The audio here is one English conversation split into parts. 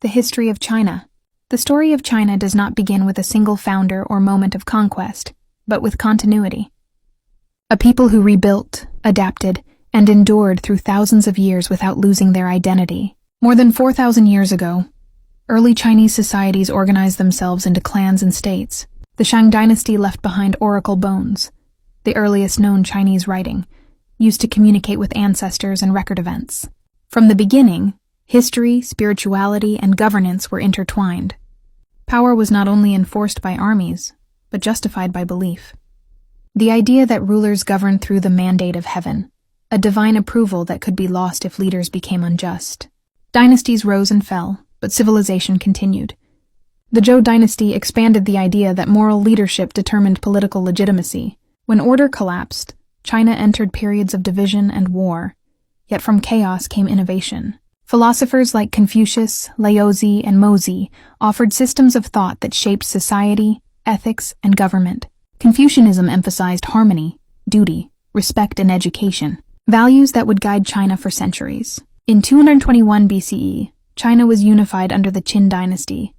The history of China. The story of China does not begin with a single founder or moment of conquest, but with continuity. A people who rebuilt, adapted, and endured through thousands of years without losing their identity. More than 4,000 years ago, early Chinese societies organized themselves into clans and states. The Shang dynasty left behind oracle bones, the earliest known Chinese writing, used to communicate with ancestors and record events. From the beginning, history, spirituality, and governance were intertwined. Power was not only enforced by armies, but justified by belief. The idea that rulers governed through the mandate of heaven, a divine approval that could be lost if leaders became unjust. Dynasties rose and fell, but civilization continued. The Zhou dynasty expanded the idea that moral leadership determined political legitimacy. When order collapsed, China entered periods of division and war, yet from chaos came innovation. Philosophers like Confucius, Laozi, and Mozi offered systems of thought that shaped society, ethics, and government. Confucianism emphasized harmony, duty, respect, and education, values that would guide China for centuries. In 221 BCE, China was unified under the Qin dynasty.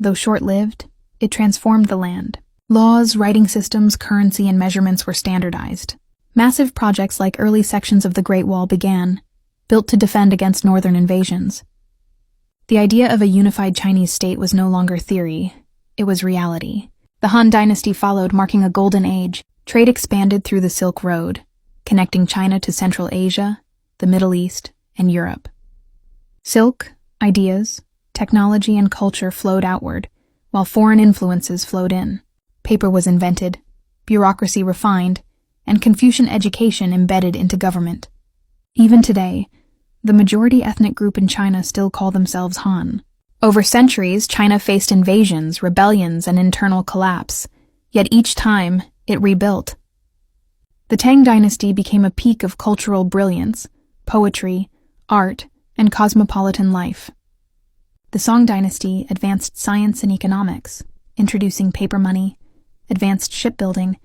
Though short-lived, it transformed the land. Laws, writing systems, currency, and measurements were standardized. Massive projects like early sections of the Great Wall began, built to defend against northern invasions. The idea of a unified Chinese state was no longer theory, it was reality. The Han dynasty followed, marking a golden age. Trade expanded through the Silk Road, connecting China to Central Asia, the Middle East, and Europe. Silk, ideas, technology, and culture flowed outward, while foreign influences flowed in. Paper was invented, bureaucracy refined, and Confucian education embedded into government. Even today, the majority ethnic group in China still call themselves Han. Over centuries, China faced invasions, rebellions, and internal collapse, yet each time, it rebuilt. The Tang dynasty became a peak of cultural brilliance, poetry, art, and cosmopolitan life. The Song dynasty advanced science and economics, introducing paper money, advanced shipbuilding,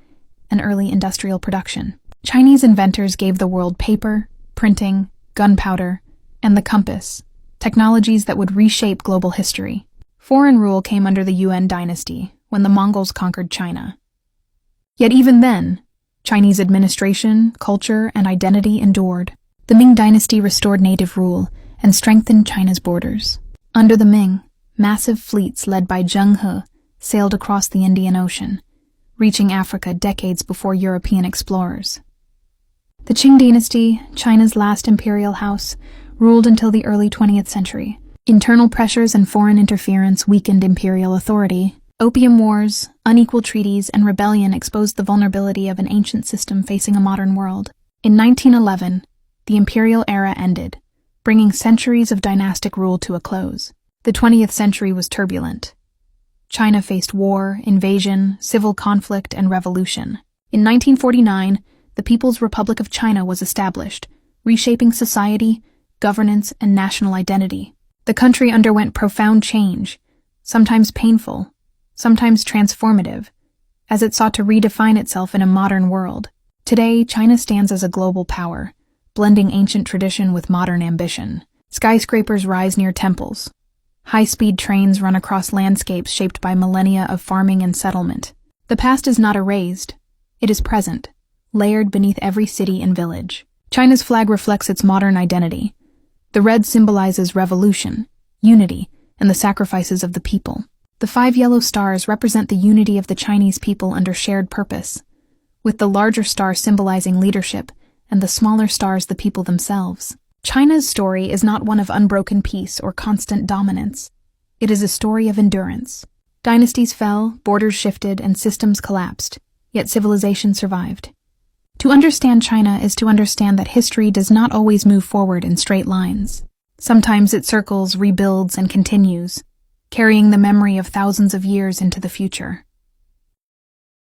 and early industrial production. Chinese inventors gave the world paper, printing, gunpowder, and the compass, technologies that would reshape global history. Foreign rule came under the Yuan dynasty, when the Mongols conquered China. Yet even then, Chinese administration, culture, and identity endured. The Ming dynasty restored native rule and strengthened China's borders. Under the Ming, massive fleets led by Zheng He sailed across the Indian Ocean, reaching Africa decades before European explorers. The Qing dynasty, China's last imperial house, ruled until the early 20th century. Internal pressures and foreign interference weakened imperial authority. Opium wars, unequal treaties, and rebellion exposed the vulnerability of an ancient system facing a modern world. In 1911, the imperial era ended, bringing centuries of dynastic rule to a close. The 20th century was turbulent. China faced war, invasion, civil conflict, and revolution. In 1949, the People's Republic of China was established, reshaping society, governance, and national identity. The country underwent profound change, sometimes painful, sometimes transformative, as it sought to redefine itself in a modern world. Today, China stands as a global power, blending ancient tradition with modern ambition. Skyscrapers rise near temples. High-speed trains run across landscapes shaped by millennia of farming and settlement. The past is not erased, it is present, layered beneath every city and village. China's flag reflects its modern identity. The red symbolizes revolution, unity, and the sacrifices of the people. The 5 yellow stars represent the unity of the Chinese people under shared purpose, with the larger star symbolizing leadership and the smaller stars the people themselves. China's story is not one of unbroken peace or constant dominance. It is a story of endurance. Dynasties fell, borders shifted, and systems collapsed, yet civilization survived. To understand China is to understand that history does not always move forward in straight lines. Sometimes it circles, rebuilds, and continues, carrying the memory of thousands of years into the future.